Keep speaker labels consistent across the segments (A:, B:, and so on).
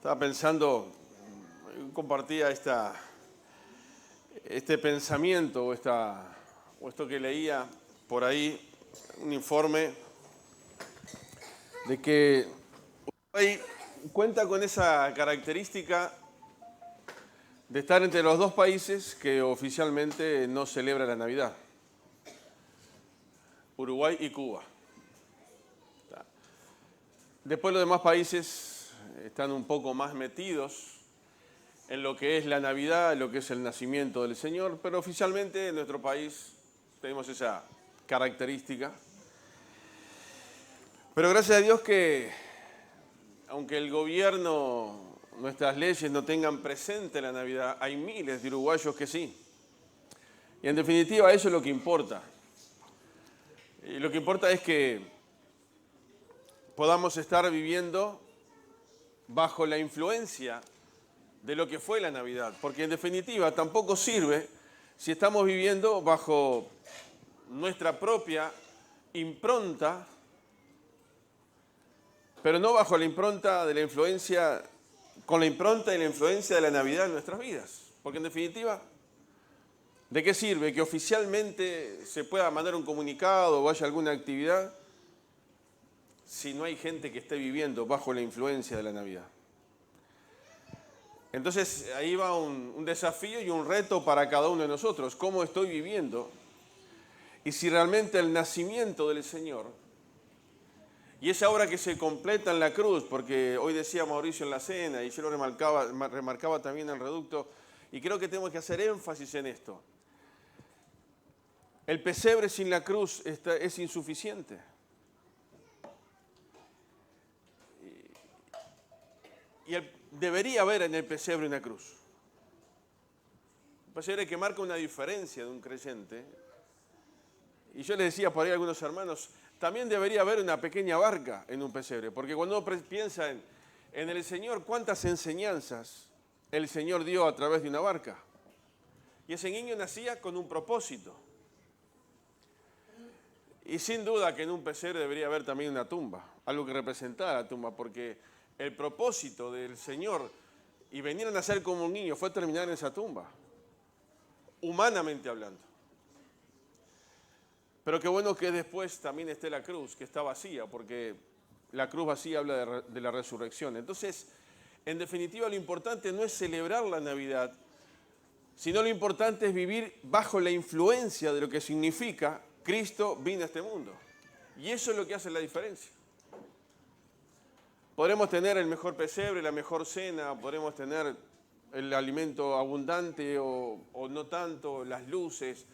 A: Estaba pensando, compartía este pensamiento o esto que leía por ahí, un informe de que Uruguay cuenta con esa característica de estar entre los dos países que oficialmente no celebran la Navidad, Uruguay y Cuba. Después los demás países están un poco más metidos en lo que es la Navidad, en lo que es el nacimiento del Señor, pero oficialmente en nuestro país tenemos esa característica. Pero gracias a Dios que, aunque el gobierno, nuestras leyes no tengan presente la Navidad, hay miles de uruguayos que sí. Y en definitiva eso es lo que importa. Y lo que importa es que podamos estar viviendo bajo la influencia de lo que fue la Navidad, porque en definitiva tampoco sirve si estamos viviendo bajo nuestra propia impronta, pero no bajo la impronta de la influencia, con la impronta y la influencia de la Navidad en nuestras vidas, porque en definitiva, ¿de qué sirve que oficialmente se pueda mandar un comunicado o vaya alguna actividad si no hay gente que esté viviendo bajo la influencia de la Navidad? Entonces ahí va un desafío y un reto para cada uno de nosotros. ¿Cómo estoy viviendo? Y si realmente el nacimiento del Señor y esa obra que se completa en la cruz, porque hoy decía Mauricio en la cena y yo lo remarcaba también en el reducto, y creo que tenemos que hacer énfasis en esto. El pesebre sin la cruz es insuficiente. Debería haber en el pesebre una cruz. Un pesebre que marca una diferencia de un creyente. Y yo les decía por ahí a algunos hermanos, también debería haber una pequeña barca en un pesebre, porque cuando uno piensa en el Señor, cuántas enseñanzas el Señor dio a través de una barca. Y ese niño nacía con un propósito. Y sin duda que en un pesebre debería haber también una tumba, algo que representara la tumba, porque el propósito del Señor y venir a nacer como un niño fue terminar en esa tumba, humanamente hablando. Pero qué bueno que después también esté la cruz, que está vacía, porque la cruz vacía habla de la resurrección. Entonces, en definitiva, lo importante no es celebrar la Navidad, sino lo importante es vivir bajo la influencia de lo que significa Cristo vino a este mundo. Y eso es lo que hace la diferencia. Podremos tener el mejor pesebre, la mejor cena, podremos tener el alimento abundante o no tanto, las luces,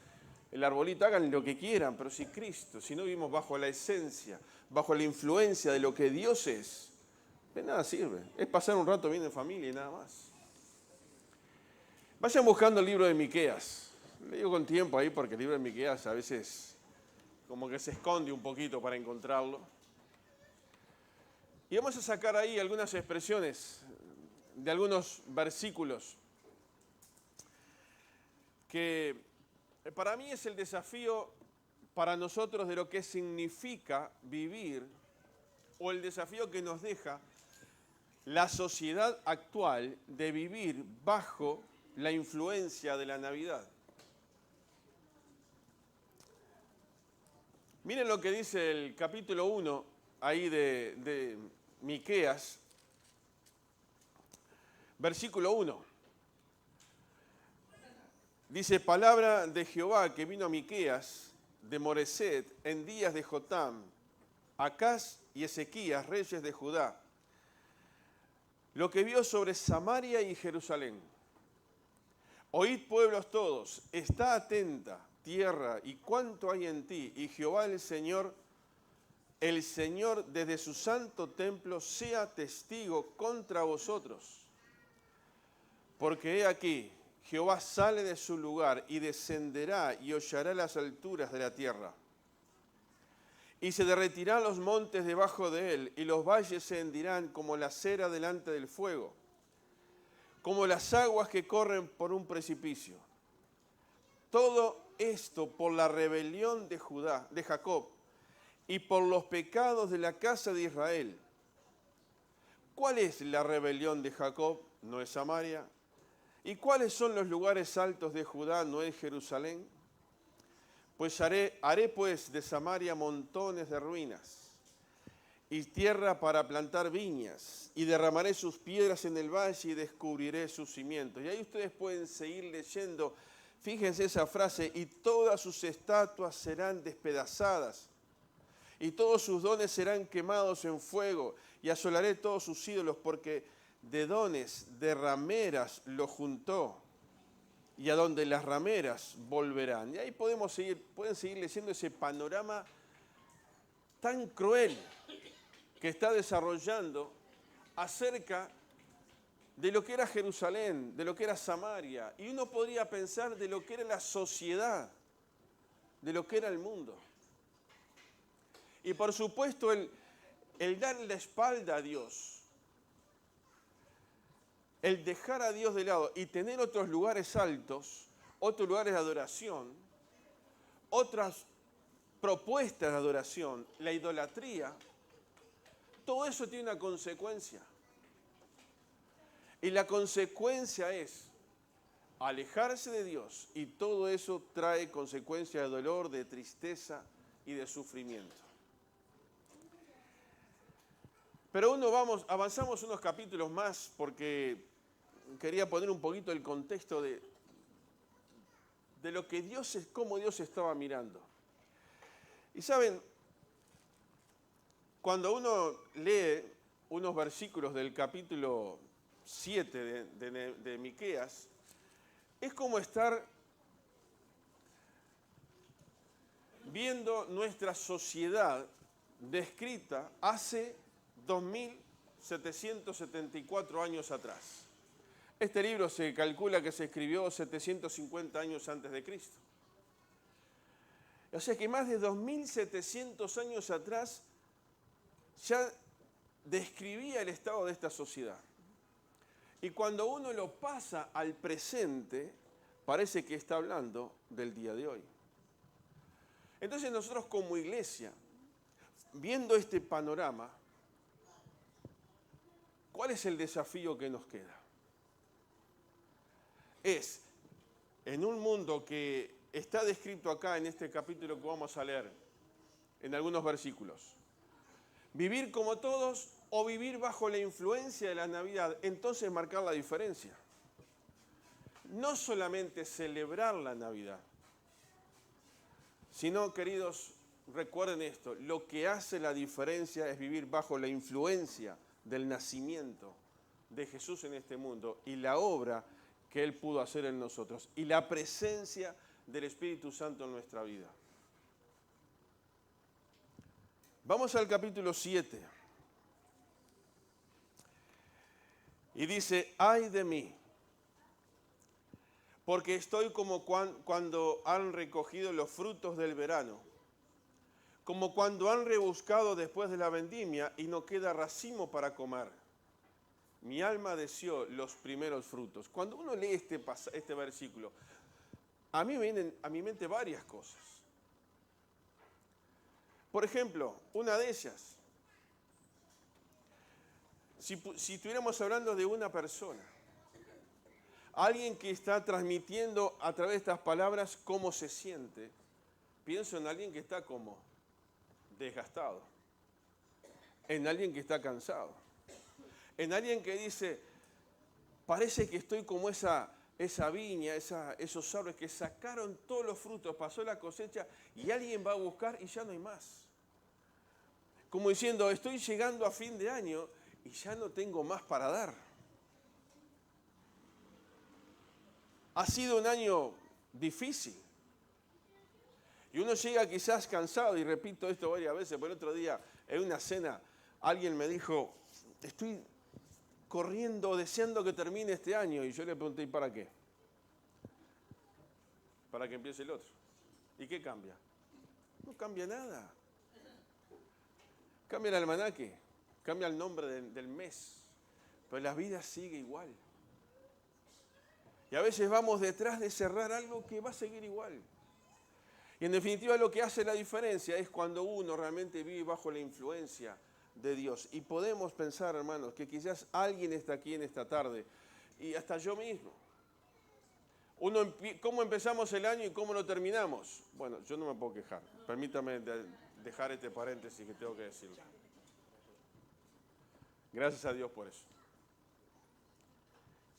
A: el arbolito, hagan lo que quieran, pero si no vivimos bajo la esencia, bajo la influencia de lo que Dios es, de nada sirve. Es pasar un rato bien en familia y nada más. Vayan buscando el libro de Miqueas. Le digo con tiempo ahí porque el libro de Miqueas a veces como que se esconde un poquito para encontrarlo. Y vamos a sacar ahí algunas expresiones de algunos versículos que para mí es el desafío para nosotros de lo que significa vivir o el desafío que nos deja la sociedad actual de vivir bajo la influencia de la Navidad. Miren lo que dice el capítulo 1 ahí de Miqueas, versículo 1. Dice, palabra de Jehová que vino a Miqueas de Moreset en días de Jotam, Acaz y Ezequías, reyes de Judá, lo que vio sobre Samaria y Jerusalén. Oíd pueblos todos, está atenta tierra y cuánto hay en ti, y Jehová el Señor desde su santo templo sea testigo contra vosotros. Porque he aquí, Jehová sale de su lugar y descenderá y hollará las alturas de la tierra. Y se derretirán los montes debajo de él, y los valles se hendirán como la cera delante del fuego, como las aguas que corren por un precipicio. Todo esto por la rebelión de Jacob, y por los pecados de la casa de Israel. ¿cuál es la rebelión de Jacob? ¿No es Samaria? ¿Y cuáles son los lugares altos de Judá? ¿No es Jerusalén? Pues haré pues de Samaria montones de ruinas y tierra para plantar viñas, y derramaré sus piedras en el valle y descubriré sus cimientos. Y ahí ustedes pueden seguir leyendo. Fíjense esa frase: y todas sus estatuas serán despedazadas, y todos sus dones serán quemados en fuego, y asolaré todos sus ídolos, porque de dones de rameras lo juntó, y a donde las rameras volverán. Y ahí pueden seguir leyendo ese panorama tan cruel que está desarrollando acerca de lo que era Jerusalén, de lo que era Samaria. Y uno podría pensar de lo que era la sociedad, de lo que era el mundo. Y por supuesto el dar la espalda a Dios, el dejar a Dios de lado y tener otros lugares altos, otros lugares de adoración, otras propuestas de adoración, la idolatría, todo eso tiene una consecuencia. Y la consecuencia es alejarse de Dios, y todo eso trae consecuencias de dolor, de tristeza y de sufrimiento. Pero avanzamos unos capítulos más porque quería poner un poquito el contexto de lo que cómo Dios estaba mirando. Y saben, cuando uno lee unos versículos del capítulo 7 de Miqueas, es como estar viendo nuestra sociedad descrita hace 2774 años atrás. Este libro se calcula que se escribió 750 años antes de Cristo. O sea que más de 2700 años atrás ya describía el estado de esta sociedad. Y cuando uno lo pasa al presente, parece que está hablando del día de hoy. Entonces nosotros como iglesia, viendo este panorama, ¿cuál es el desafío que nos queda? Es, en un mundo que está descrito acá en este capítulo que vamos a leer, en algunos versículos, vivir como todos o vivir bajo la influencia de la Navidad, entonces marcar la diferencia. No solamente celebrar la Navidad, sino, queridos, recuerden esto: lo que hace la diferencia es vivir bajo la influencia del nacimiento de Jesús en este mundo y la obra que Él pudo hacer en nosotros y la presencia del Espíritu Santo en nuestra vida. Vamos al capítulo 7. Y dice: ay de mí, porque estoy como cuando han recogido los frutos del verano, como cuando han rebuscado después de la vendimia y no queda racimo para comer. Mi alma deseó los primeros frutos. Cuando uno lee este versículo, a mí vienen a mi mente varias cosas. Por ejemplo, una de ellas, si estuviéramos hablando de una persona, alguien que está transmitiendo a través de estas palabras cómo se siente, pienso en alguien que está como desgastado, en alguien que está cansado, en alguien que dice: parece que estoy como esa viña, esos árboles que sacaron todos los frutos, pasó la cosecha y alguien va a buscar y ya no hay más. Como diciendo: estoy llegando a fin de año y ya no tengo más para dar. Ha sido un año difícil. Y uno llega quizás cansado, y repito esto varias veces. Por el otro día, en una cena, alguien me dijo: estoy corriendo, deseando que termine este año. Y yo le pregunté: ¿y para qué? Para que empiece el otro. ¿Y qué cambia? No cambia nada. Cambia el almanaque, cambia el nombre del mes, pero la vida sigue igual. Y a veces vamos detrás de cerrar algo que va a seguir igual. Y en definitiva lo que hace la diferencia es cuando uno realmente vive bajo la influencia de Dios. Y podemos pensar, hermanos, que quizás alguien está aquí en esta tarde, y hasta yo mismo. ¿Cómo empezamos el año y cómo lo terminamos? Bueno, yo no me puedo quejar. Permítame dejar este paréntesis que tengo que decirlo. Gracias a Dios por eso.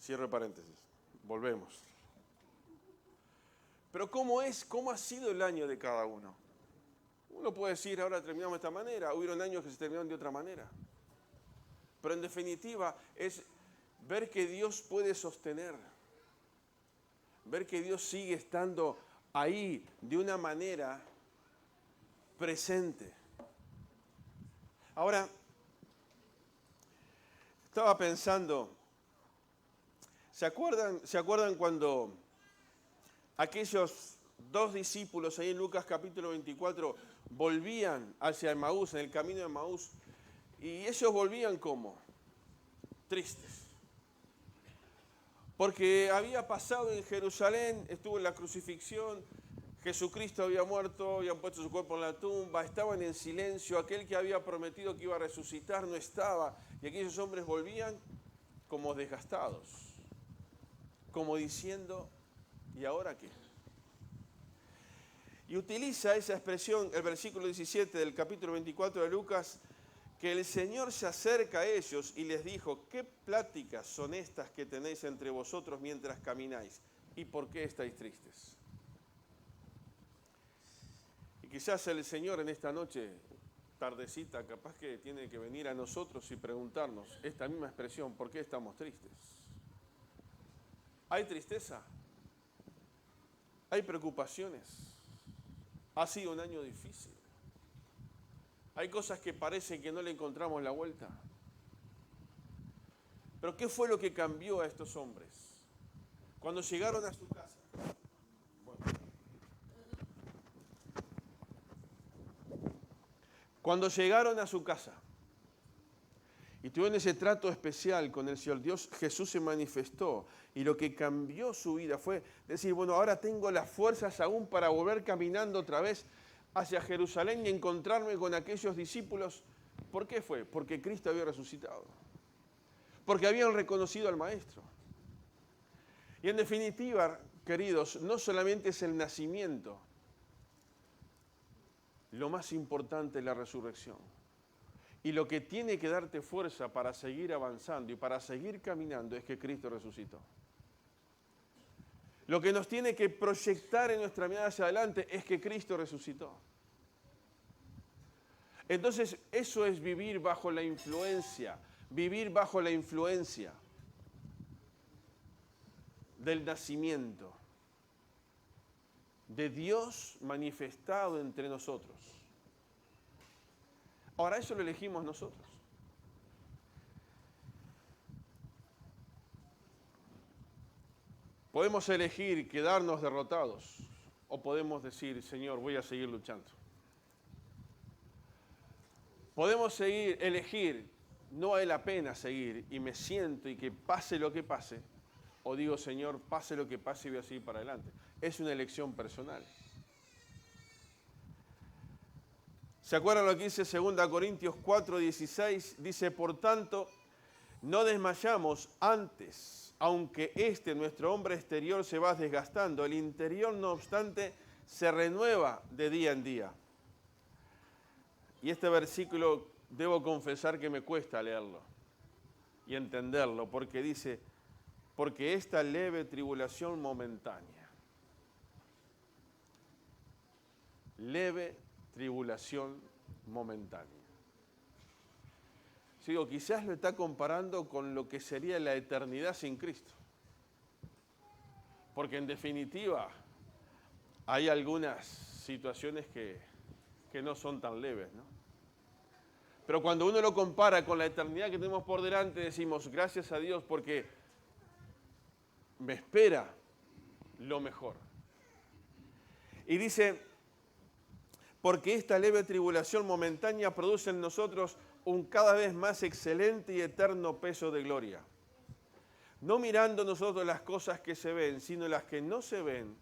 A: Cierro el paréntesis. Volvemos. Pero ¿cómo ha sido el año de cada uno? Uno puede decir, ahora terminamos de esta manera. Hubieron años que se terminaron de otra manera. Pero en definitiva es ver que Dios puede sostener. Ver que Dios sigue estando ahí de una manera presente. Ahora, estaba pensando, ¿se acuerdan cuando aquellos dos discípulos ahí en Lucas capítulo 24 volvían hacia Emaús, en el camino de Emaús? Y ellos volvían ¿cómo? Tristes. Porque había pasado en Jerusalén, estuvo en la crucifixión, Jesucristo había muerto, habían puesto su cuerpo en la tumba, estaban en silencio, aquel que había prometido que iba a resucitar no estaba, y aquellos hombres volvían como desgastados, como diciendo, ¿y ahora qué? Y utiliza esa expresión, el versículo 17 del capítulo 24 de Lucas, que el Señor se acerca a ellos y les dijo, ¿qué pláticas son estas que tenéis entre vosotros mientras camináis? ¿Y por qué estáis tristes? Y quizás el Señor en esta noche, tardecita, capaz que tiene que venir a nosotros y preguntarnos esta misma expresión, ¿por qué estamos tristes? ¿Hay tristeza? ¿Hay preocupaciones? ¿Ha sido un año difícil? ¿Hay cosas que parecen que no le encontramos la vuelta? ¿Pero qué fue lo que cambió a estos hombres? Cuando llegaron a su casa. Cuando llegaron a su casa y tuvieron ese trato especial con el Señor, Dios, Jesús se manifestó y lo que cambió su vida fue decir, bueno, ahora tengo las fuerzas aún para volver caminando otra vez hacia Jerusalén y encontrarme con aquellos discípulos. ¿Por qué fue? Porque Cristo había resucitado. Porque habían reconocido al Maestro. Y en definitiva, queridos, no solamente es el nacimiento, lo más importante es la resurrección. Y lo que tiene que darte fuerza para seguir avanzando y para seguir caminando es que Cristo resucitó. Lo que nos tiene que proyectar en nuestra mirada hacia adelante es que Cristo resucitó. Entonces, eso es vivir bajo la influencia del nacimiento, de Dios manifestado entre nosotros. Ahora, eso lo elegimos nosotros. Podemos elegir quedarnos derrotados o podemos decir, Señor, voy a seguir luchando. Podemos elegir, no vale la pena seguir y me siento y que pase lo que pase, o digo, Señor, pase lo que pase y voy a seguir para adelante. Es una elección personal. ¿Se acuerdan lo que dice 2 Corintios 4:16? Dice, por tanto, no desmayamos antes, aunque nuestro hombre exterior se va desgastando, el interior, no obstante, se renueva de día en día. Y este versículo, debo confesar que me cuesta leerlo y entenderlo, porque dice, porque esta leve tribulación momentánea, leve tribulación momentánea. Digo, quizás lo está comparando con lo que sería la eternidad sin Cristo. Porque en definitiva hay algunas situaciones que no son tan leves, ¿no? Pero cuando uno lo compara con la eternidad que tenemos por delante, decimos, gracias a Dios porque me espera lo mejor. Y dice, porque esta leve tribulación momentánea produce en nosotros un cada vez más excelente y eterno peso de gloria. No mirando nosotros las cosas que se ven, sino las que no se ven,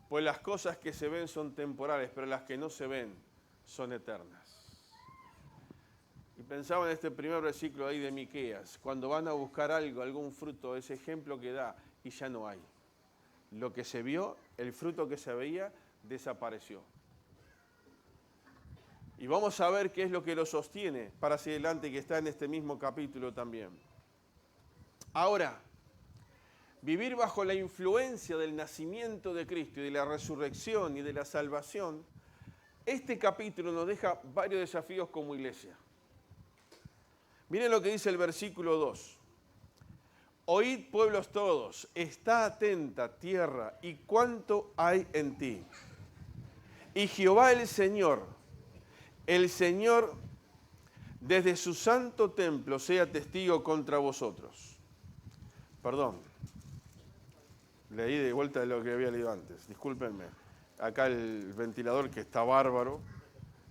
A: pues las cosas que se ven son temporales, pero las que no se ven son eternas. Y pensaba en este primer versículo ahí de Miqueas, cuando van a buscar algo, algún fruto, ese ejemplo que da, y ya no hay. Lo que se vio, el fruto que se veía, desapareció. Y vamos a ver qué es lo que lo sostiene para hacia adelante, que está en este mismo capítulo también. Ahora, vivir bajo la influencia del nacimiento de Cristo y de la resurrección y de la salvación, este capítulo nos deja varios desafíos como iglesia. Miren lo que dice el versículo 2. Oíd, pueblos todos, está atenta tierra, y cuánto hay en ti. Y Jehová el Señor, desde su santo templo sea testigo contra vosotros. Perdón, leí de vuelta de lo que había leído antes, discúlpenme. Acá el ventilador, que está bárbaro,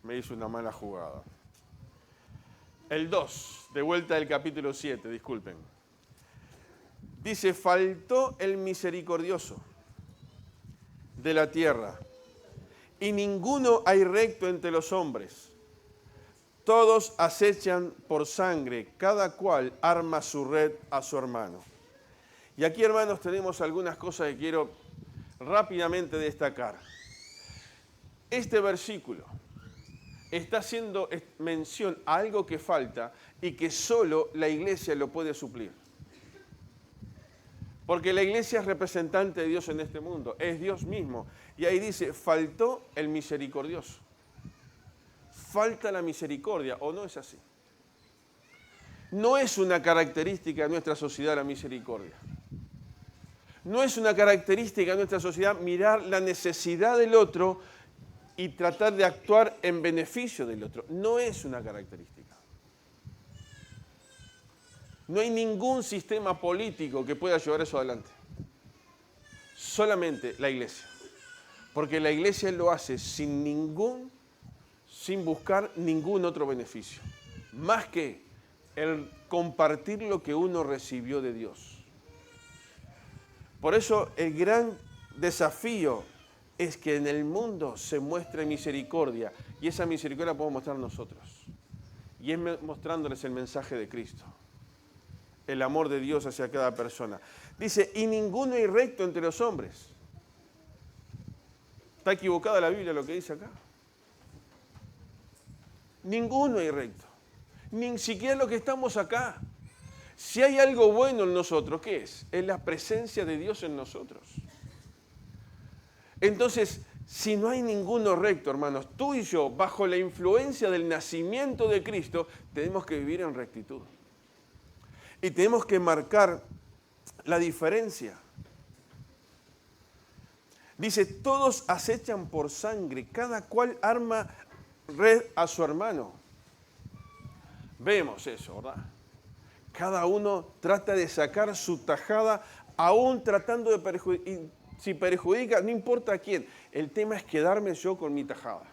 A: me hizo una mala jugada. El 2, de vuelta del capítulo 7, disculpen. Dice, faltó el misericordioso de la tierra, y ninguno hay recto entre los hombres. Todos acechan por sangre, cada cual arma su red a su hermano. Y aquí, hermanos, tenemos algunas cosas que quiero rápidamente destacar. Este versículo está haciendo mención a algo que falta y que solo la iglesia lo puede suplir. Porque la iglesia es representante de Dios en este mundo, es Dios mismo. Y ahí dice, faltó el misericordioso. Falta la misericordia, ¿o no es así? No es una característica de nuestra sociedad la misericordia. No es una característica de nuestra sociedad mirar la necesidad del otro y tratar de actuar en beneficio del otro. No es una característica. No hay ningún sistema político que pueda llevar eso adelante. Solamente la iglesia. Porque la iglesia lo hace sin buscar ningún otro beneficio. Más que el compartir lo que uno recibió de Dios. Por eso el gran desafío es que en el mundo se muestre misericordia. Y esa misericordia la podemos mostrar nosotros. Y es mostrándoles el mensaje de Cristo. El amor de Dios hacia cada persona. Dice, y ninguno hay recto entre los hombres. ¿Está equivocada la Biblia lo que dice acá? Ninguno hay recto. Ni siquiera los que estamos acá. Si hay algo bueno en nosotros, ¿qué es? Es la presencia de Dios en nosotros. Entonces, si no hay ninguno recto, hermanos, tú y yo, bajo la influencia del nacimiento de Cristo, tenemos que vivir en rectitud. Y tenemos que marcar la diferencia. Dice, todos acechan por sangre, cada cual arma red a su hermano. Vemos eso, ¿verdad? Cada uno trata de sacar su tajada, aún tratando de perjudicar. Si perjudica, no importa a quién. El tema es quedarme yo con mi tajada.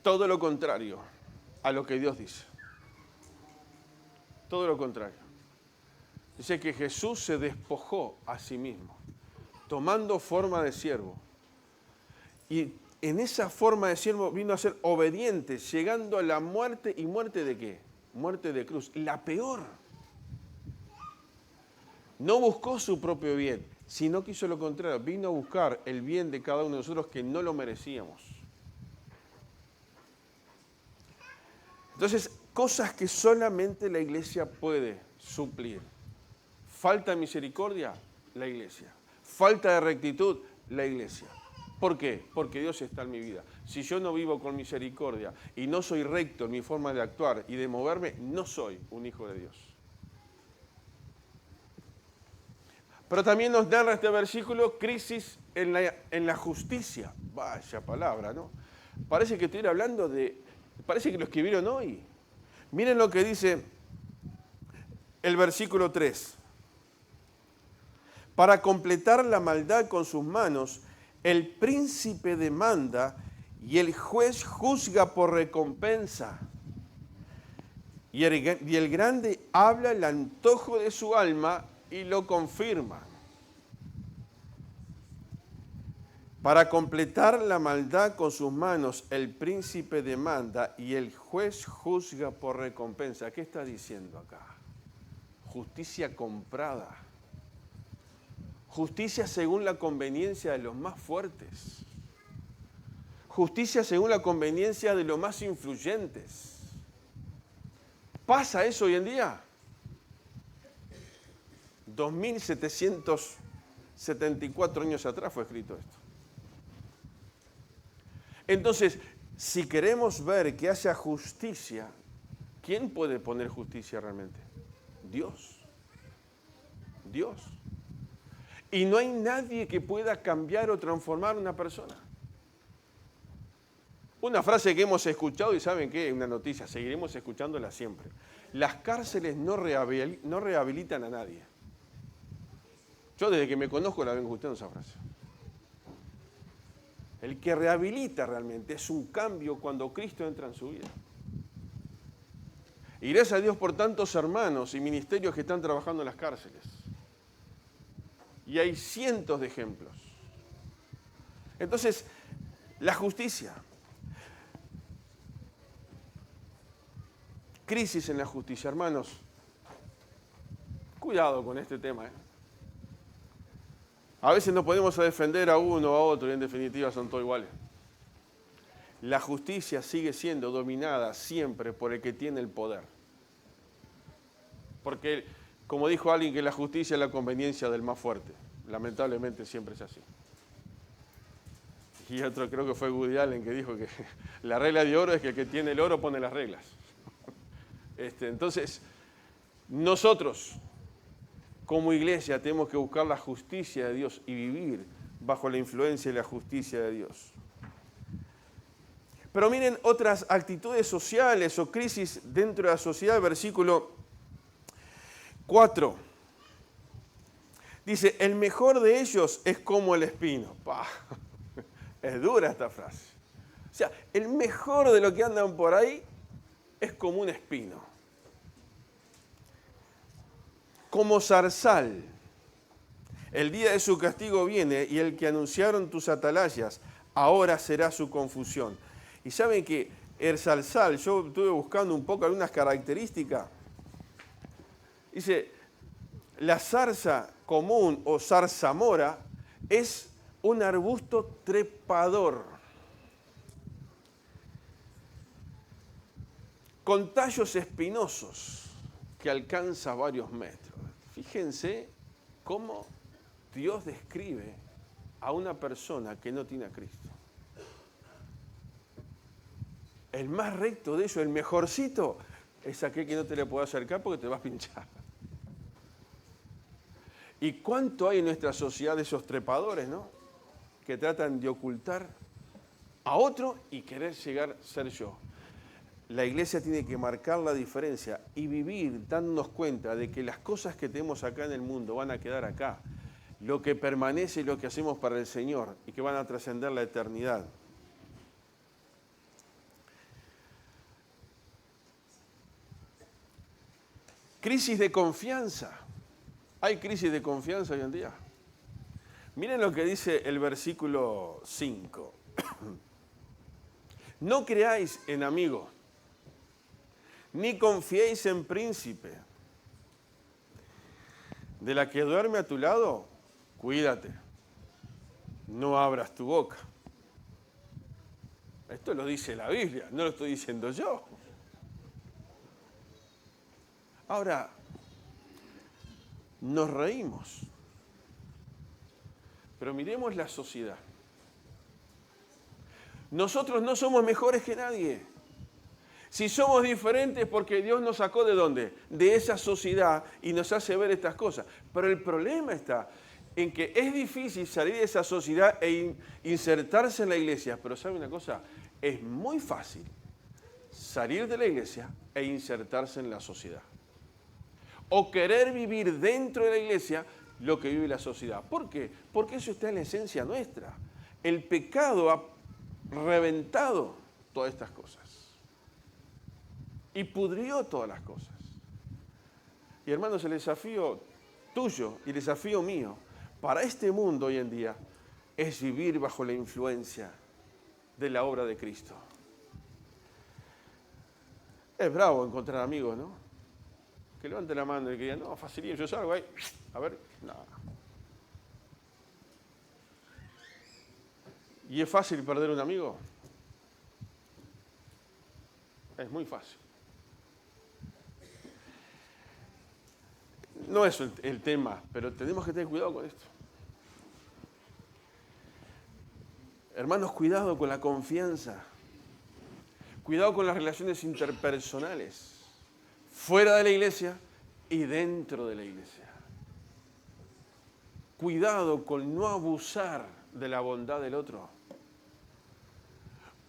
A: Todo lo contrario a lo que Dios dice. Todo lo contrario. Dice que Jesús se despojó a sí mismo, tomando forma de siervo. Y en esa forma de siervo vino a ser obediente, llegando a la muerte. ¿Y muerte de qué? Muerte de cruz. La peor. No buscó su propio bien, sino que hizo lo contrario. Vino a buscar el bien de cada uno de nosotros que no lo merecíamos. Entonces, cosas que solamente la iglesia puede suplir. Falta de misericordia, la iglesia. Falta de rectitud, la iglesia. ¿Por qué? Porque Dios está en mi vida. Si yo no vivo con misericordia y no soy recto en mi forma de actuar y de moverme, no soy un hijo de Dios. Pero también nos narra este versículo crisis en la justicia. Vaya palabra, ¿no? Parece que estuviera hablando parece que lo escribieron hoy. Miren lo que dice el versículo 3. Para completar la maldad con sus manos, el príncipe demanda y el juez juzga por recompensa. Y el grande habla el antojo de su alma y lo confirma. Para completar la maldad con sus manos, el príncipe demanda y el juez juzga por recompensa. ¿Qué está diciendo acá? Justicia comprada. Justicia según la conveniencia de los más fuertes. Justicia según la conveniencia de los más influyentes. ¿Pasa eso hoy en día? 2774 años atrás fue escrito esto. Entonces, si queremos ver que haya justicia, ¿quién puede poner justicia realmente? Dios. Dios. Y no hay nadie que pueda cambiar o transformar a una persona. Una frase que hemos escuchado, y ¿saben qué? Una noticia, seguiremos escuchándola siempre. Las cárceles no rehabilitan a nadie. Yo desde que me conozco la vengo escuchando esa frase. El que rehabilita realmente es un cambio cuando Cristo entra en su vida. Y gracias a Dios por tantos hermanos y ministerios que están trabajando en las cárceles. Y hay cientos de ejemplos. Entonces, la justicia. Crisis en la justicia, hermanos. Cuidado con este tema, A veces nos podemos defender a uno o a otro y en definitiva son todos iguales. La justicia sigue siendo dominada siempre por el que tiene el poder. Porque, como dijo alguien, que la justicia es la conveniencia del más fuerte. Lamentablemente siempre es así. Y otro creo que fue Woody Allen que dijo que la regla de oro es que el que tiene el oro pone las reglas. Entonces, nosotros como iglesia tenemos que buscar la justicia de Dios y vivir bajo la influencia y la justicia de Dios. Pero miren otras actitudes sociales o crisis dentro de la sociedad, versículo 4. Dice, el mejor de ellos es como el espino. ¡Pah! Es dura esta frase. O sea, el mejor de lo que andan por ahí es como un espino. Como zarzal. El día de su castigo viene y el que anunciaron tus atalayas, ahora será su confusión. Y saben que el zarzal, yo estuve buscando un poco algunas características. Dice, la zarza común o zarzamora es un arbusto trepador, con tallos espinosos que alcanza varios metros. Fíjense cómo Dios describe a una persona que no tiene a Cristo. El más recto de ellos, el mejorcito, es aquel que no te le puede acercar porque te vas a pinchar. ¿Y cuánto hay en nuestra sociedad de esos trepadores, no? Que tratan de ocultar a otro y querer llegar a ser yo. La iglesia tiene que marcar la diferencia y vivir dándonos cuenta de que las cosas que tenemos acá en el mundo van a quedar acá. Lo que permanece es lo que hacemos para el Señor y que van a trascender la eternidad. Crisis de confianza. ¿Hay crisis de confianza hoy en día? Miren lo que dice el versículo 5. No creáis en amigo, ni confiéis en príncipe. De la que duerme a tu lado, cuídate. No abras tu boca. Esto lo dice la Biblia, no lo estoy diciendo yo. Ahora, nos reímos, pero miremos la sociedad. Nosotros no somos mejores que nadie. Si somos diferentes porque Dios nos sacó ¿de dónde? De esa sociedad y nos hace ver estas cosas. Pero el problema está en que es difícil salir de esa sociedad e insertarse en la iglesia. Pero ¿sabe una cosa? Es muy fácil salir de la iglesia e insertarse en la sociedad. O querer vivir dentro de la iglesia lo que vive la sociedad. ¿Por qué? Porque eso está en la esencia nuestra. El pecado ha reventado todas estas cosas. Y pudrió todas las cosas. Y hermanos, el desafío tuyo y el desafío mío para este mundo hoy en día es vivir bajo la influencia de la obra de Cristo. Es bravo encontrar amigos, ¿no? Que levante la mano y que digan, no, facilito, yo salgo ahí, a ver, no. ¿Y es fácil perder un amigo? Es muy fácil. No es el tema, pero tenemos que tener cuidado con esto. Hermanos, cuidado con la confianza. Cuidado con las relaciones interpersonales. Fuera de la iglesia y dentro de la iglesia. Cuidado con no abusar de la bondad del otro.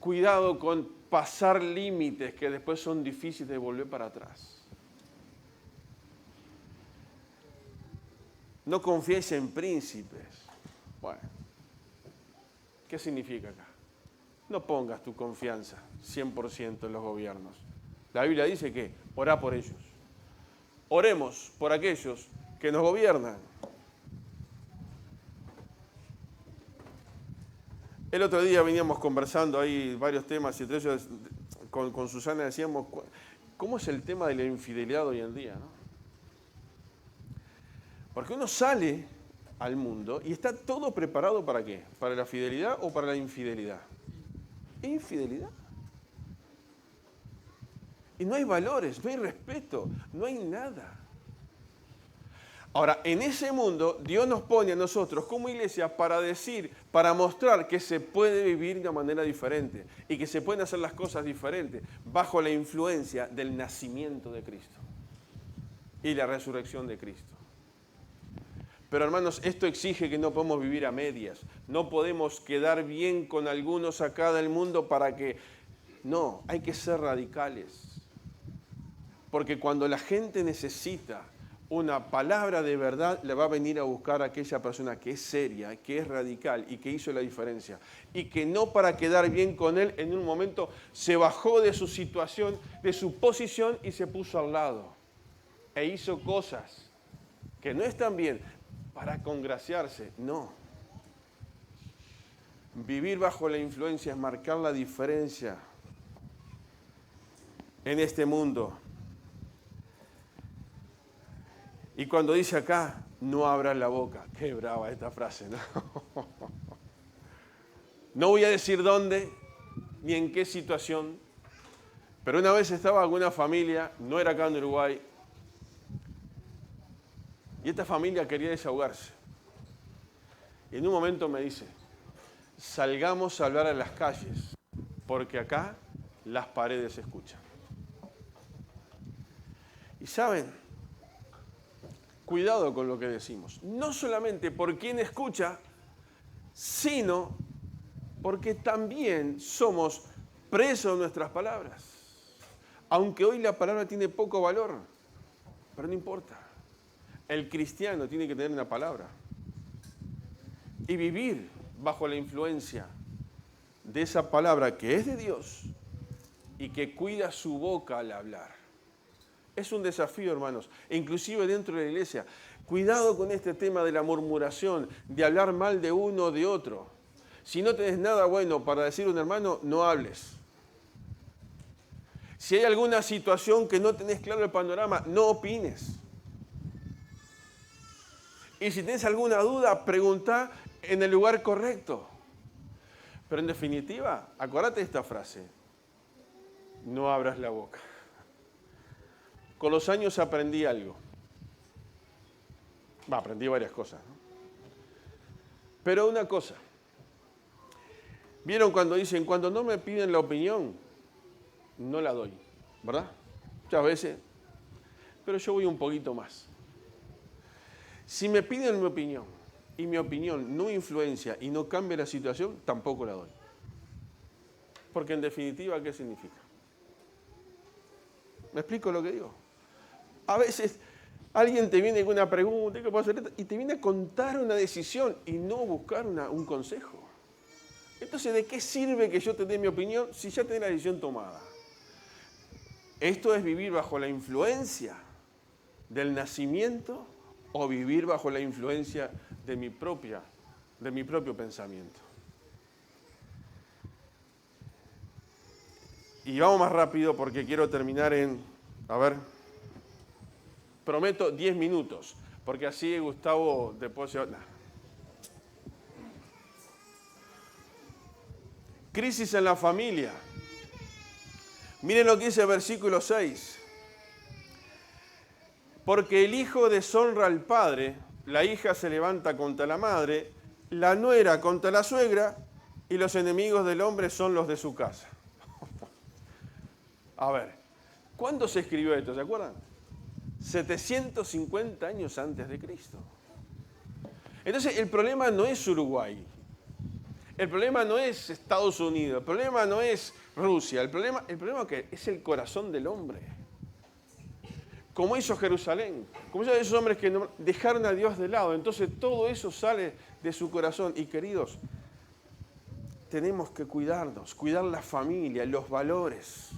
A: Cuidado con pasar límites que después son difíciles de volver para atrás. No confiéis en príncipes. Bueno, ¿qué significa acá? No pongas tu confianza 100% en los gobiernos. La Biblia dice que orá por ellos. Oremos por aquellos que nos gobiernan. El otro día veníamos conversando ahí varios temas y entre ellos con Susana decíamos, ¿cómo es el tema de la infidelidad hoy en día, no? Porque uno sale al mundo y está todo preparado ¿para qué? ¿Para la fidelidad o para la infidelidad? Infidelidad. Y no hay valores, no hay respeto, no hay nada. Ahora, en ese mundo, Dios nos pone a nosotros como iglesia para decir, para mostrar que se puede vivir de una manera diferente y que se pueden hacer las cosas diferentes bajo la influencia del nacimiento de Cristo y la resurrección de Cristo. Pero hermanos, esto exige que no podemos vivir a medias. No podemos quedar bien con algunos acá del mundo para que... No, hay que ser radicales. Porque cuando la gente necesita una palabra de verdad, le va a venir a buscar a aquella persona que es seria, que es radical y que hizo la diferencia. Y que no para quedar bien con él, en un momento se bajó de su situación, de su posición y se puso al lado. E hizo cosas que no están bien para congraciarse. No. Vivir bajo la influencia es marcar la diferencia en este mundo. Y cuando dice acá, no abras la boca. Qué brava esta frase, ¿no? No voy a decir dónde, ni en qué situación, pero una vez estaba con una familia, no era acá en Uruguay, y esta familia quería desahogarse. Y en un momento me dice, salgamos a hablar a las calles, porque acá las paredes se escuchan. Y saben, cuidado con lo que decimos. No solamente por quien escucha, sino porque también somos presos de nuestras palabras. Aunque hoy la palabra tiene poco valor, pero no importa. El cristiano tiene que tener una palabra y vivir bajo la influencia de esa palabra que es de Dios y que cuida su boca al hablar. Es un desafío, hermanos, e inclusive dentro de la iglesia. Cuidado con este tema de la murmuración, de hablar mal de uno o de otro. Si no tenés nada bueno para decir a un hermano, no hables. Si hay alguna situación que no tenés claro el panorama, no opines. Y si tenés alguna duda, preguntá en el lugar correcto. Pero en definitiva, acordate de esta frase. No abras la boca. Con los años aprendí algo. Aprendí varias cosas, ¿no? Pero una cosa. ¿Vieron cuando dicen, cuando no me piden la opinión, no la doy? ¿Verdad? Muchas veces. Pero yo voy un poquito más. Si me piden mi opinión y mi opinión no influencia y no cambia la situación, tampoco la doy. Porque en definitiva, ¿qué significa? ¿Me explico lo que digo? A veces alguien te viene con una pregunta, ¿qué puedo hacer? Y te viene a contar una decisión y no buscar un consejo. Entonces, ¿de qué sirve que yo te dé mi opinión si ya tenés la decisión tomada? Esto es vivir bajo la influencia del nacimiento o vivir bajo la influencia de mi propia de mi propio pensamiento. Y vamos más rápido porque quiero terminar prometo 10 minutos, porque así Gustavo después se... Nah. Crisis en la familia. Miren lo que dice el versículo 6. Porque el hijo deshonra al padre, la hija se levanta contra la madre, la nuera contra la suegra, y los enemigos del hombre son los de su casa. A ver, ¿cuándo se escribió esto? ¿Se acuerdan? 750 años antes de Cristo. Entonces, el problema no es Uruguay. El problema no es Estados Unidos. El problema no es Rusia. El problema que es el corazón del hombre. Como hizo Jerusalén. Como hizo esos hombres que dejaron a Dios de lado. Entonces, todo eso sale de su corazón. Y queridos, tenemos que cuidarnos, cuidar la familia, los valores.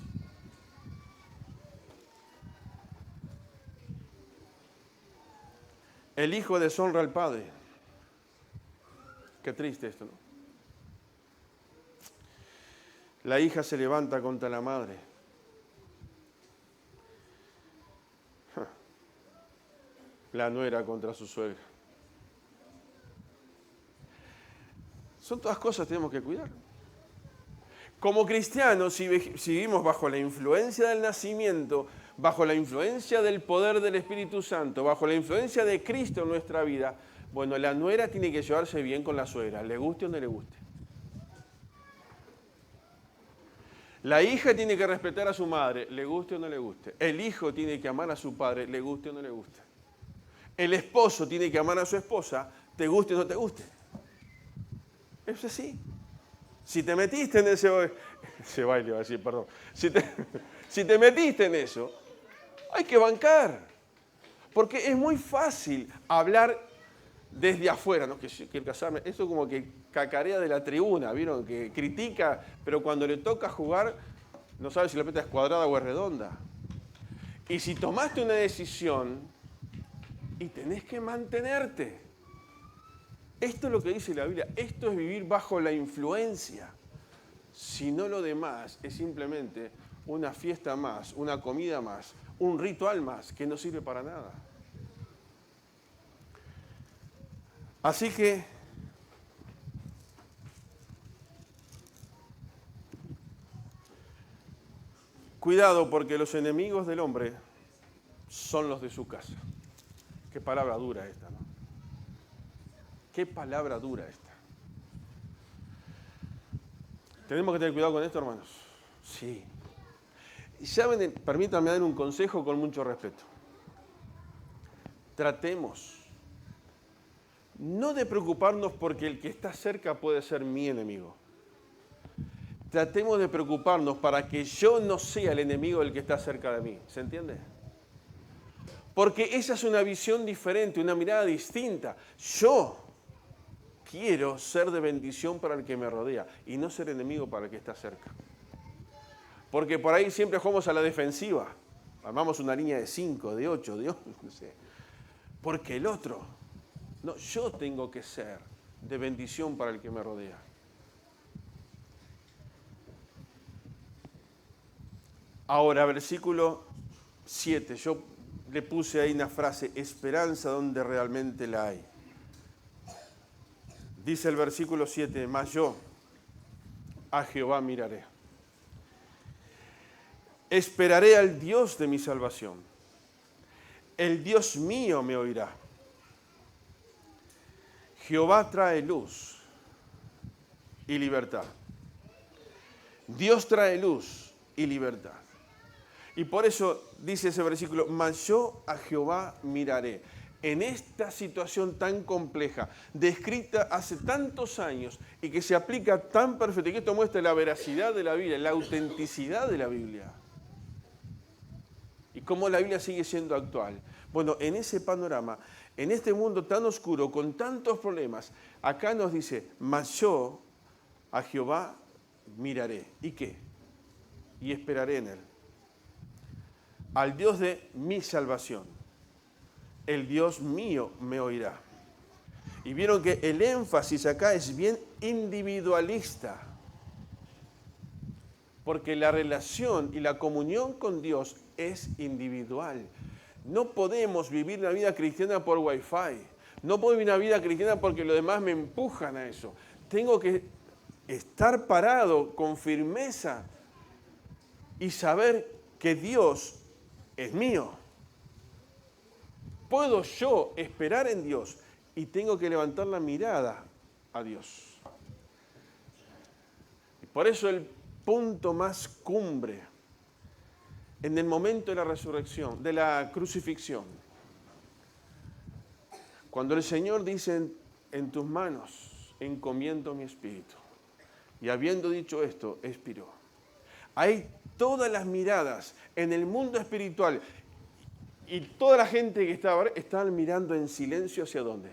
A: El hijo deshonra al padre. Qué triste esto, ¿no? La hija se levanta contra la madre. La nuera contra su suegra. Son todas cosas que tenemos que cuidar. Como cristianos, si vivimos bajo la influencia del nacimiento, bajo la influencia del poder del Espíritu Santo, bajo la influencia de Cristo en nuestra vida, bueno, la nuera tiene que llevarse bien con la suegra, le guste o no le guste. La hija tiene que respetar a su madre, le guste o no le guste. El hijo tiene que amar a su padre, le guste o no le guste. El esposo tiene que amar a su esposa, te guste o no te guste. Es así. Si te metiste en ese baile, va a decir, perdón. Si te metiste en eso, hay que bancar. Porque es muy fácil hablar desde afuera, ¿no? Que si quiero casarme. Eso como que cacarea de la tribuna, ¿vieron? Que critica, pero cuando le toca jugar, no sabe si la pelota es cuadrada o es redonda. Y si tomaste una decisión, y tenés que mantenerte. Esto es lo que dice la Biblia. Esto es vivir bajo la influencia. Si no, lo demás es simplemente una fiesta más, una comida más, un ritual más que no sirve para nada. Así que cuidado, porque los enemigos del hombre son los de su casa. Qué palabra dura esta, ¿no? Qué palabra dura esta. ¿Tenemos que tener cuidado con esto, hermanos? Sí. Y saben, permítanme dar un consejo con mucho respeto. Tratemos no de preocuparnos porque el que está cerca puede ser mi enemigo. Tratemos de preocuparnos para que yo no sea el enemigo del que está cerca de mí. ¿Se entiende? Porque esa es una visión diferente, una mirada distinta. Yo quiero ser de bendición para el que me rodea y no ser enemigo para el que está cerca. Porque por ahí siempre jugamos a la defensiva. Armamos una línea de 5, de 8, de 11, no sé. Porque el otro, no, yo tengo que ser de bendición para el que me rodea. Ahora, versículo 7, yo le puse ahí una frase, esperanza donde realmente la hay. Dice el versículo 7, mas yo a Jehová miraré. Esperaré al Dios de mi salvación. El Dios mío me oirá. Jehová trae luz y libertad. Dios trae luz y libertad. Y por eso dice ese versículo, mas yo a Jehová miraré. En esta situación tan compleja, descrita hace tantos años y que se aplica tan perfecto, y que esto muestra la veracidad de la Biblia, la autenticidad de la Biblia. Y cómo la Biblia sigue siendo actual. Bueno, en ese panorama, en este mundo tan oscuro, con tantos problemas, acá nos dice, mas yo a Jehová miraré. ¿Y qué? Y esperaré en él. Al Dios de mi salvación. El Dios mío me oirá. Y vieron que el énfasis acá es bien individualista. Porque la relación y la comunión con Dios es individual. No podemos vivir una vida cristiana por Wi-Fi. No puedo vivir una vida cristiana porque los demás me empujan a eso. Tengo que estar parado con firmeza y saber que Dios es mío. Puedo yo esperar en Dios y tengo que levantar la mirada a Dios. Y por eso el punto más cumbre en el momento de la resurrección, de la crucifixión, cuando el Señor dice en tus manos encomiendo mi espíritu, y habiendo dicho esto, expiró. Hay todas las miradas en el mundo espiritual y toda la gente que estaban mirando en silencio ¿hacia dónde?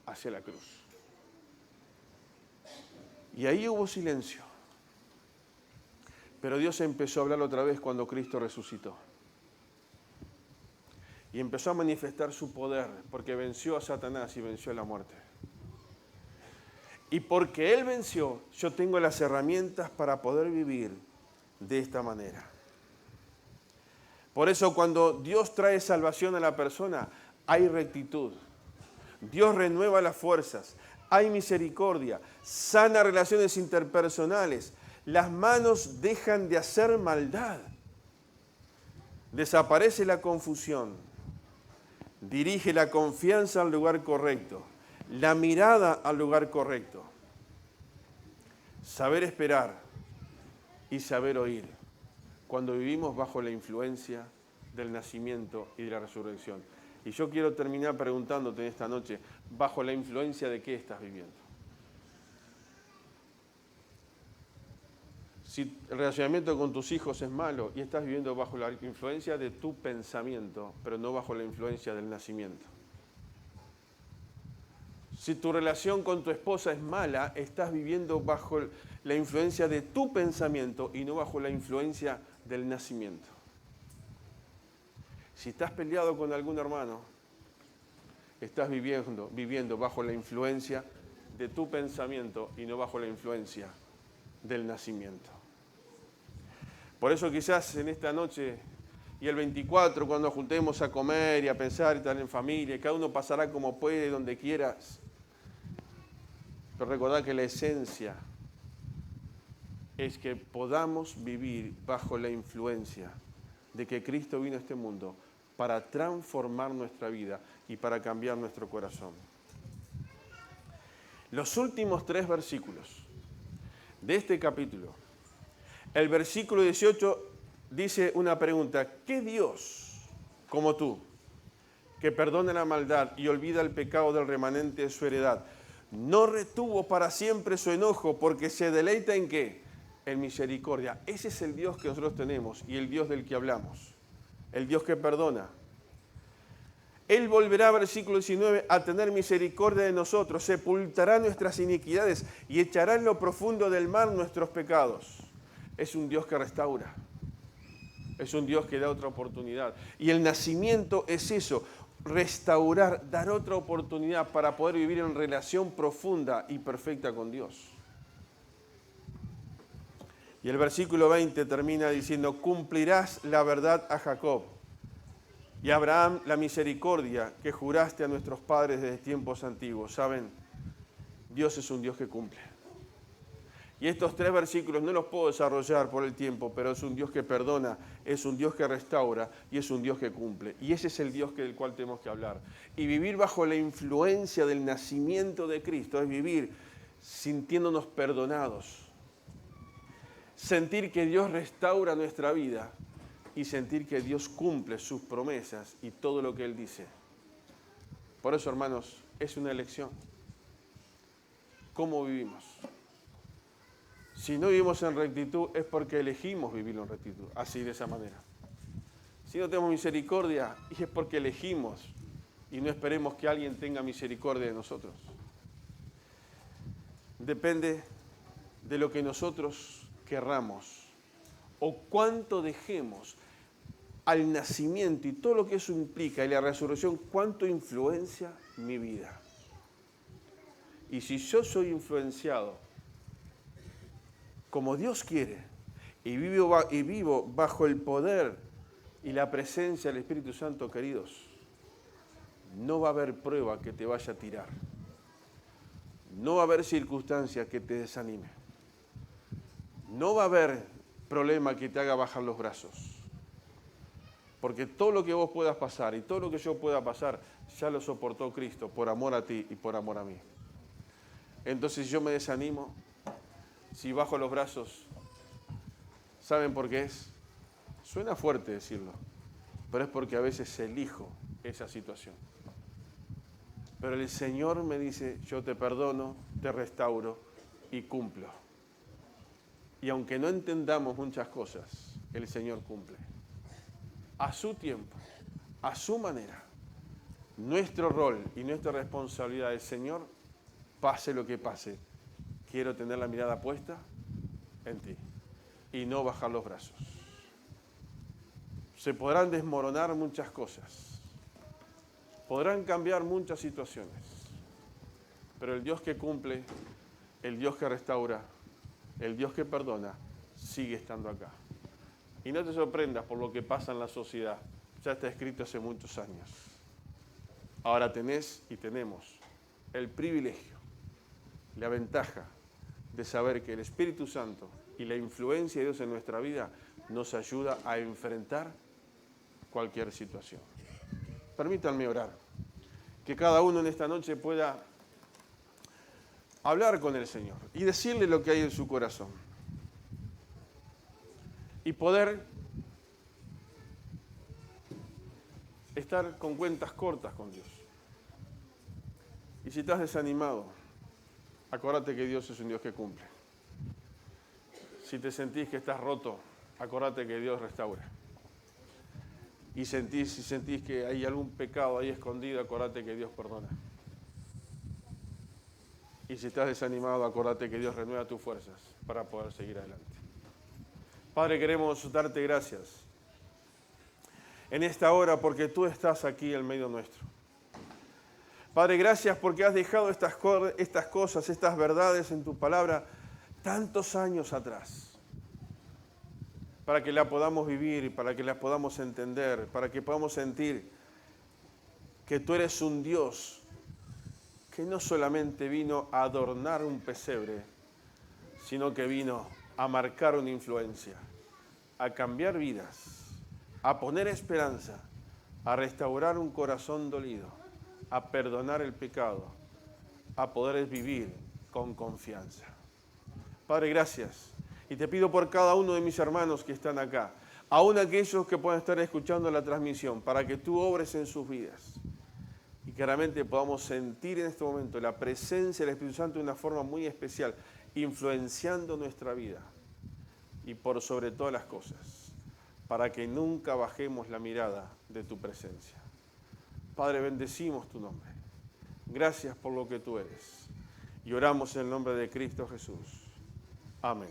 A: Hacia la cruz. Y ahí hubo silencio. Pero Dios empezó a hablar otra vez cuando Cristo resucitó. Y empezó a manifestar su poder, porque venció a Satanás y venció a la muerte. Y porque Él venció, yo tengo las herramientas para poder vivir de esta manera. Por eso cuando Dios trae salvación a la persona, hay rectitud. Dios renueva las fuerzas, hay misericordia, sana relaciones interpersonales. Las manos dejan de hacer maldad. Desaparece la confusión. Dirige la confianza al lugar correcto. La mirada al lugar correcto. Saber esperar y saber oír. Cuando vivimos bajo la influencia del nacimiento y de la resurrección. Y yo quiero terminar preguntándote en esta noche, ¿bajo la influencia de qué estás viviendo? Si el relacionamiento con tus hijos es malo y estás viviendo bajo la influencia de tu pensamiento, pero no bajo la influencia del nacimiento. Si tu relación con tu esposa es mala, estás viviendo bajo la influencia de tu pensamiento y no bajo la influencia del nacimiento. Si estás peleado con algún hermano, estás viviendo bajo la influencia de tu pensamiento y no bajo la influencia del nacimiento. Por eso quizás en esta noche y el 24, cuando nos juntemos a comer y a pensar y estar en familia, cada uno pasará como puede, donde quieras. Pero recordad que la esencia es que podamos vivir bajo la influencia de que Cristo vino a este mundo para transformar nuestra vida y para cambiar nuestro corazón. Los últimos 3 versículos de este capítulo, el versículo 18 dice una pregunta: ¿qué Dios como tú, que perdona la maldad y olvida el pecado del remanente de su heredad, no retuvo para siempre su enojo porque se deleita en qué? En misericordia. Ese es el Dios que nosotros tenemos y el Dios del que hablamos, el Dios que perdona. Él volverá, versículo 19, a tener misericordia de nosotros, sepultará nuestras iniquidades y echará en lo profundo del mar nuestros pecados. Es un Dios que restaura, es un Dios que da otra oportunidad. Y el nacimiento es eso, restaurar, dar otra oportunidad para poder vivir en relación profunda y perfecta con Dios. Y el versículo 20 termina diciendo: cumplirás la verdad a Jacob y a Abraham la misericordia que juraste a nuestros padres desde tiempos antiguos. ¿Saben? Dios es un Dios que cumple. Y estos 3 versículos no los puedo desarrollar por el tiempo, pero es un Dios que perdona, es un Dios que restaura y es un Dios que cumple. Y ese es el Dios del cual tenemos que hablar. Y vivir bajo la influencia del nacimiento de Cristo es vivir sintiéndonos perdonados. Sentir que Dios restaura nuestra vida y sentir que Dios cumple sus promesas y todo lo que Él dice. Por eso, hermanos, es una elección. ¿Cómo vivimos? Si no vivimos en rectitud es porque elegimos vivir en rectitud, así de esa manera. Si no tenemos misericordia es porque elegimos y no esperemos que alguien tenga misericordia de nosotros. Depende de lo que nosotros querramos o cuánto dejemos al nacimiento y todo lo que eso implica y la resurrección, cuánto influencia mi vida. Y si yo soy influenciado como Dios quiere y vivo bajo el poder y la presencia del Espíritu Santo, queridos, no va a haber prueba que te vaya a tirar. No va a haber circunstancia que te desanime. No va a haber problema que te haga bajar los brazos. Porque todo lo que vos puedas pasar y todo lo que yo pueda pasar, ya lo soportó Cristo por amor a ti y por amor a mí. Entonces yo me desanimo, si bajo los brazos, ¿saben por qué es? Suena fuerte decirlo, pero es porque a veces elijo esa situación. Pero el Señor me dice, yo te perdono, te restauro y cumplo. Y aunque no entendamos muchas cosas, el Señor cumple. A su tiempo, a su manera. Nuestro rol y nuestra responsabilidad del Señor, pase lo que pase, quiero tener la mirada puesta en ti y no bajar los brazos. Se podrán desmoronar muchas cosas, podrán cambiar muchas situaciones, pero el Dios que cumple, el Dios que restaura, el Dios que perdona, sigue estando acá. Y no te sorprendas por lo que pasa en la sociedad, ya está escrito hace muchos años. Ahora tenés y tenemos el privilegio, la ventaja de saber que el Espíritu Santo y la influencia de Dios en nuestra vida nos ayuda a enfrentar cualquier situación. Permítanme orar, que cada uno en esta noche pueda hablar con el Señor y decirle lo que hay en su corazón. Y poder estar con cuentas cortas con Dios. Y si estás desanimado, acordate que Dios es un Dios que cumple. Si te sentís que estás roto, acordate que Dios restaura. Y si sentís que hay algún pecado ahí escondido, acordate que Dios perdona. Y si estás desanimado, acordate que Dios renueva tus fuerzas para poder seguir adelante. Padre, queremos darte gracias en esta hora porque tú estás aquí en medio nuestro. Padre, gracias porque has dejado estas cosas, estas verdades en tu palabra tantos años atrás, para que la podamos vivir, para que la podamos entender, para que podamos sentir que tú eres un Dios que no solamente vino a adornar un pesebre, sino que vino a marcar una influencia, a cambiar vidas, a poner esperanza, a restaurar un corazón dolido, a perdonar el pecado, a poder vivir con confianza. Padre, gracias. Y te pido por cada uno de mis hermanos que están acá, aún aquellos que puedan estar escuchando la transmisión, para que tú obres en sus vidas. Y que realmente podamos sentir en este momento la presencia del Espíritu Santo de una forma muy especial, influenciando nuestra vida. Y por sobre todas las cosas, para que nunca bajemos la mirada de tu presencia. Padre, bendecimos tu nombre. Gracias por lo que tú eres. Y oramos en el nombre de Cristo Jesús. Amén.